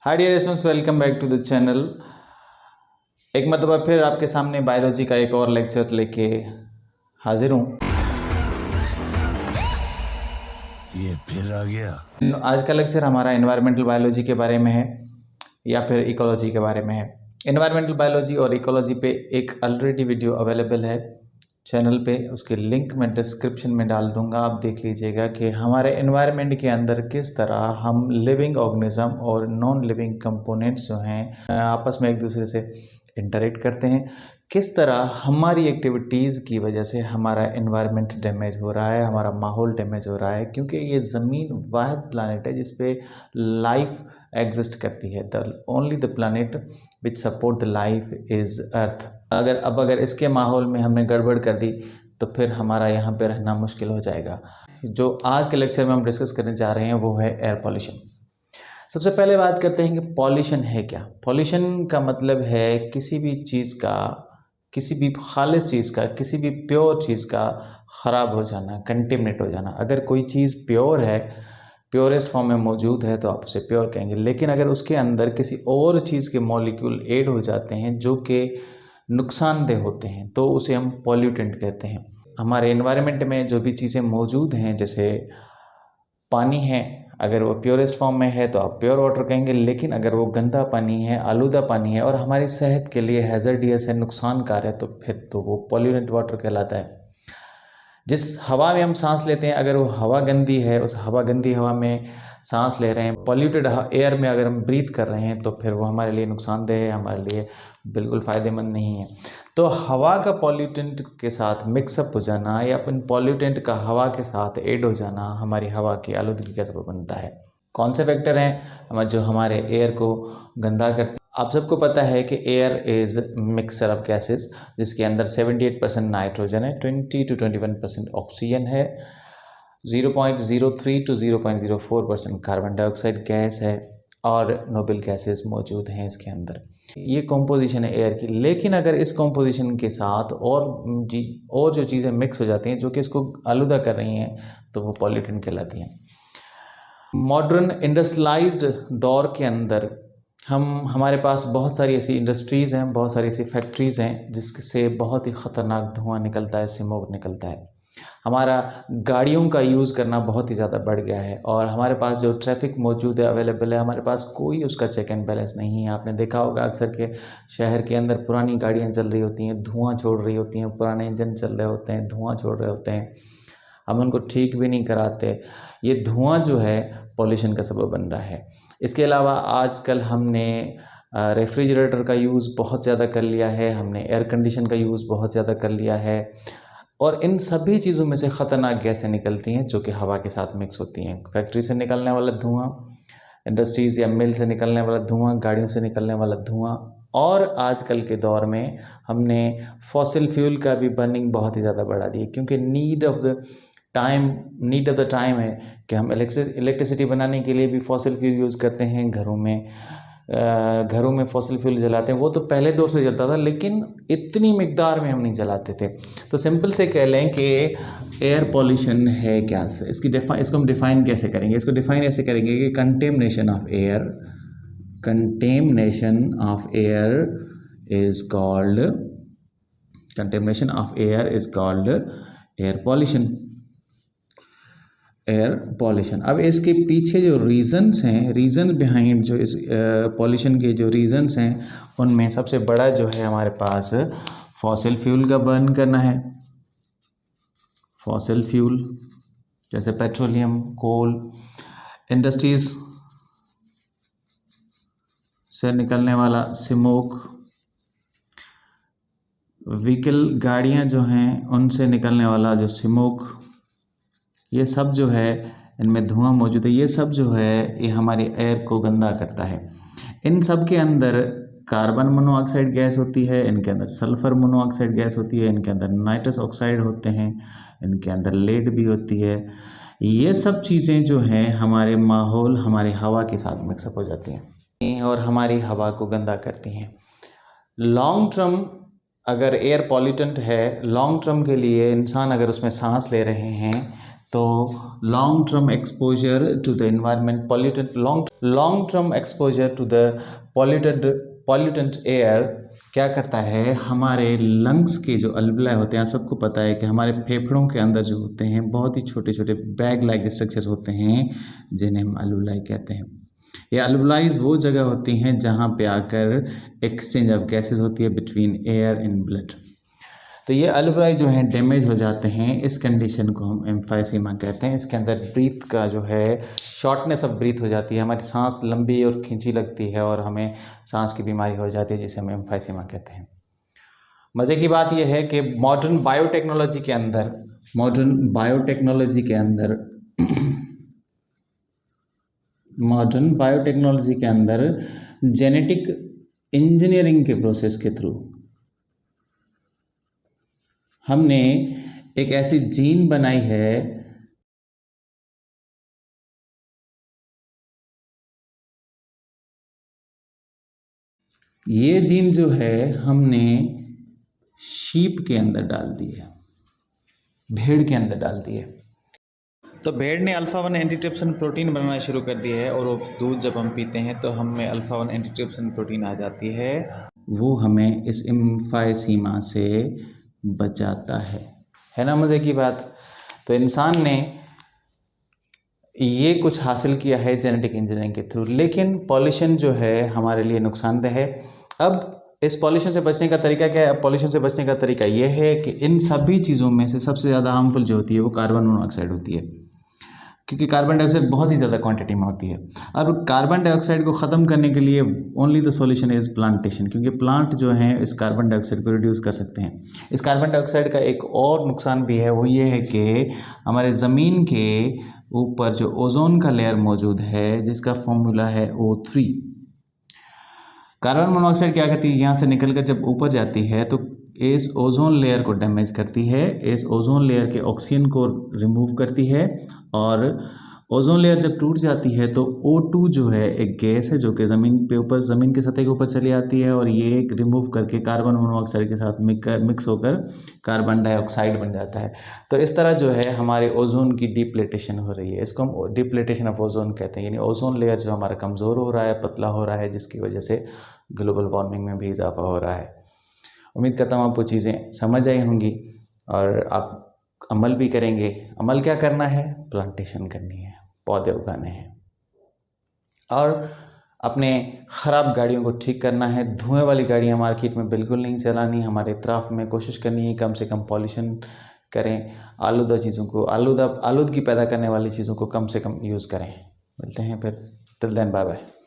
Hi dear students, welcome back to the channel. एक मरतबा फिर आपके सामने बायोलॉजी का एक और लेक्चर लेके हाजिर हूँ। ये फिर आ गया। आज का लेक्चर हमारा एनवायरमेंटल बायोलॉजी के बारे में है या फिर इकोलॉजी के बारे में है। एनवायरमेंटल बायोलॉजी और इकोलॉजी पे एक ऑलरेडी वीडियो अवेलेबल है चैनल पे, उसके लिंक मैं डिस्क्रिप्शन में डाल दूंगा। आप देख लीजिएगा कि हमारे एनवायरनमेंट के अंदर किस तरह हम लिविंग ऑर्गेनिज्म और नॉन लिविंग कंपोनेंट्स जो हैं आपस में एक दूसरे से इंटरेक्ट करते हैं, किस तरह हमारी एक्टिविटीज़ की वजह से हमारा एनवायरनमेंट डैमेज हो रहा है, हमारा माहौल डैमेज हो रहा है। क्योंकि ये ज़मीन वाहिद प्लानट है जिस पे लाइफ एग्जिस्ट करती है। The only the planet which support the life is earth. अगर इसके माहौल में हमने गड़बड़ कर दी तो फिर हमारा यहाँ पे रहना मुश्किल हो जाएगा। जो आज के लेक्चर में हम डिस्कस करने जा रहे हैं वो है एयर पॉल्यूशन। सबसे पहले बात करते हैं कि पॉल्यूशन है क्या। पॉल्यूशन का मतलब है किसी भी चीज़ का, किसी भी खालिस चीज़ का, किसी भी प्योर चीज़ का ख़राब हो जाना, कंटेमिनेट हो जाना। अगर कोई चीज़ प्योर है, प्योरेस्ट फॉर्म में मौजूद है तो आप उसे प्योर कहेंगे। लेकिन अगर उसके अंदर किसी और चीज़ के मॉलिक्यूल ऐड हो जाते हैं जो कि नुकसानदेह होते हैं तो उसे हम पॉल्यूटेंट कहते हैं। हमारे एनवायरनमेंट में जो भी चीज़ें मौजूद हैं, जैसे पानी है, अगर वो प्योरेस्ट फॉर्म में है तो आप प्योर वाटर कहेंगे। लेकिन अगर वो गंदा पानी है, आलूदा पानी है और हमारी सेहत के लिए हैज़र्डियस है, नुकसानकार है, तो फिर तो वो पॉल्यूटेंट वाटर कहलाता है। जिस हवा में हम सांस लेते हैं, अगर वो हवा गंदी है, उस गंदी हवा में सांस ले रहे हैं, पॉल्यूटेड एयर में अगर हम ब्रीथ कर रहे हैं तो फिर वो हमारे लिए नुकसानदेह है, हमारे लिए बिल्कुल फ़ायदेमंद नहीं है। तो हवा का पॉल्यूटेंट के साथ मिक्सअप हो जाना या अपन पॉल्यूटेंट का हवा के साथ ऐड हो जाना हमारी हवा की आलूदगी का सबब बनता है। कौन से फैक्टर हैं जो हमारे एयर को गंदा करते हैं? आप सबको पता है कि air is mixture of gases, जिसके अंदर 78% नाइट्रोजन है, 20 to 21% ऑक्सीजन है, 0.03 to 0.04% कार्बन डाइऑक्साइड गैस है और नोबल गैसेस मौजूद हैं इसके अंदर। ये कॉम्पोजिशन है एयर की। लेकिन अगर इस कॉम्पोजिशन के साथ और जो चीज़ें मिक्स हो जाती हैं जो कि इसको आलूदा कर रही हैं तो वो पॉल्यूटेंट कहलाती हैं। मॉडर्न इंडस्ट्रियलाइज्ड दौर के अंदर हमारे पास बहुत सारी ऐसी इंडस्ट्रीज़ हैं, बहुत सारी ऐसी फैक्ट्रीज़ हैं जिससे बहुत ही ख़तरनाक धुआं निकलता है, स्मोक निकलता है। हमारा गाड़ियों का यूज़ करना बहुत ही ज़्यादा बढ़ गया है और हमारे पास जो ट्रैफिक मौजूद है, अवेलेबल है, हमारे पास कोई उसका चेक एंड बैलेंस नहीं है। आपने देखा होगा अक्सर के शहर के अंदर पुरानी गाड़ियाँ चल रही होती हैं, धुआं छोड़ रही होती हैं, पुराने इंजन चल रहे होते हैं, धुआं छोड़ रहे होते हैं, हम उनको ठीक भी नहीं कराते। ये धुआं जो है पॉल्यूशन का सबब बन रहा है। इसके अलावा आजकल हमने रेफ्रिजरेटर का यूज़ बहुत ज़्यादा कर लिया है, हमने एयर कंडीशन का यूज़ बहुत ज़्यादा कर लिया है और इन सभी चीज़ों में से ख़तरनाक गैसें निकलती हैं जो कि हवा के साथ मिक्स होती हैं। फैक्ट्री से निकलने वाला धुआं, इंडस्ट्रीज़ या मिल से निकलने वाला धुआं, गाड़ियों से निकलने वाला धुआं, और आजकल के दौर में हमने फॉसिल फ्यूल का भी बर्निंग बहुत ही ज़्यादा बढ़ा दी है। क्योंकि नीड ऑफ द टाइम है कि हम इलेक्ट्रिसिटी बनाने के लिए भी फॉसिल फ्यूल यूज़ करते हैं। घरों में फॉसिल फ्यूल जलाते हैं। वो तो पहले दौर से जलता था लेकिन इतनी मिकदार में हम नहीं जलाते थे। तो सिंपल से कह लें कि एयर पॉल्यूशन है क्या। इसको हम डिफ़ाइन कैसे करेंगे? इसको डिफ़ाइन ऐसे करेंगे कि contamination of air is called air pollution. अब इसके पीछे जो रीज़न बिहाइंड जो इस पॉल्यूशन के जो रीज़न्स हैं उनमें सबसे बड़ा जो है हमारे पास फॉसिल फ्यूल का बर्न करना है। फॉसिल फ्यूल जैसे पेट्रोलियम, कोल, इंडस्ट्रीज़ से निकलने वाला स्मोक, व्हीकल गाड़ियां जो हैं उनसे निकलने वाला जो स्मोक, ये सब जो है इनमें धुआं मौजूद है। ये सब जो है ये हमारे एयर को गंदा करता है। इन सब के अंदर कार्बन मोनोऑक्साइड गैस होती है, इनके अंदर सल्फ़र मोनोऑक्साइड गैस होती है, इनके अंदर नाइट्रस ऑक्साइड होते हैं, इनके अंदर लेड भी होती है। ये सब चीज़ें जो हैं हमारे माहौल, हमारी हवा के साथ मिक्सअप हो जाती हैं और हमारी हवा को गंदा करती हैं। लॉन्ग टर्म अगर एयर पॉल्यूटेंट है, लॉन्ग टर्म के लिए इंसान अगर उसमें सांस ले रहे हैं तो long term exposure to the environment polluted long term exposure to the pollutant air क्या करता है, हमारे लंग्स के जो अल्वलाई होते हैं, आप सबको पता है कि हमारे फेफड़ों के अंदर जो होते हैं बहुत ही छोटे छोटे बैग लाइक स्ट्रक्चर होते हैं जिन्हें हम अल्वलाई कहते हैं। ये अल्वलाइज वो जगह होती हैं जहाँ पे आकर एक्सचेंज ऑफ गैसेज होती है बिटवीन एयर एंड ब्लड। तो ये अल्वलाई जो हैं डैमेज हो जाते हैं, इस कंडीशन को हम एम्फाइसीमा कहते हैं। इसके अंदर ब्रीथ का जो है शॉर्टनेस ऑफ ब्रीथ हो जाती है, हमारी सांस लंबी और खींची लगती है और हमें सांस की बीमारी हो जाती है जिसे हम एम्फाइसीमा कहते हैं। मज़े की बात यह है कि मॉडर्न बायोटेक्नोलॉजी के अंदर जेनेटिक इंजीनियरिंग के प्रोसेस के थ्रू हमने एक ऐसी जीन बनाई है ये जीन जो है हमने शीप के अंदर डाल दी है, भेड़ के अंदर डाल दी है। तो भेड़ ने अल्फा 1 एंटीट्रिप्सिन प्रोटीन बनाना शुरू कर दिया है और वो दूध जब हम पीते हैं तो हम में अल्फा 1 एंटीट्रिप्सिन प्रोटीन आ जाती है, वो हमें इस एम्फाइसीमा से बचाता है ना मज़े की बात। तो इंसान ने ये कुछ हासिल किया है जेनेटिक इंजीनियरिंग के थ्रू, लेकिन पॉल्यूशन जो है हमारे लिए नुकसानदेह है। अब इस पॉल्यूशन से बचने का तरीका क्या है? अब पॉल्यूशन से बचने का तरीका ये है कि इन सभी चीज़ों में से सबसे ज़्यादा हार्मफुल जो होती है वो कार्बन मोनोऑक्साइड होती है, क्योंकि कार्बन डाइऑक्साइड बहुत ही ज़्यादा क्वांटिटी में होती है। अब कार्बन डाइऑक्साइड को ख़त्म करने के लिए only the solution is plantation, क्योंकि प्लांट जो हैं इस कार्बन डाइऑक्साइड को रिड्यूस कर सकते हैं। इस कार्बन डाइऑक्साइड का एक और नुकसान भी है, वो ये है कि हमारे ज़मीन के ऊपर जो ओजोन का लेयर मौजूद है जिसका फॉर्मूला है O3, कार्बन मोनोऑक्साइड क्या करती है, यहाँ से निकलकर जब ऊपर जाती है तो इस ओजोन लेयर को डैमेज करती है, इस ओजोन लेयर के ऑक्सीजन को रिमूव करती है और ओजोन लेयर जब टूट जाती है तो O2 जो है एक गैस है जो कि ज़मीन के सतह के ऊपर चली आती है और ये एक रिमूव करके कार्बन मोनोऑक्साइड के साथ मिक्स होकर कार्बन डाइऑक्साइड बन जाता है। तो इस तरह जो है हमारे ओजोन की डिप्लेटेशन हो रही है, इसको हम डिप्लेटेशन ऑफ ओजोन कहते हैं, यानी ओजोन लेयर जो हमारा कमज़ोर हो रहा है, पतला हो रहा है, जिसकी वजह से ग्लोबल वार्मिंग में भी इजाफा हो रहा है। उम्मीद करता हूँ आपको चीज़ें समझ आई होंगी और आप अमल भी करेंगे। अमल क्या करना है? प्लांटेशन करनी है, पौधे उगाने हैं और अपने ख़राब गाड़ियों को ठीक करना है। धुएं वाली गाड़ियाँ मार्केट में बिल्कुल नहीं चलानी, हमारे इतराफ़ में कोशिश करनी है कम से कम पॉल्यूशन करें, आलूदगी पैदा करने वाली चीज़ों को कम से कम यूज़ करें। मिलते हैं फिर, टिल देन बाय बाय।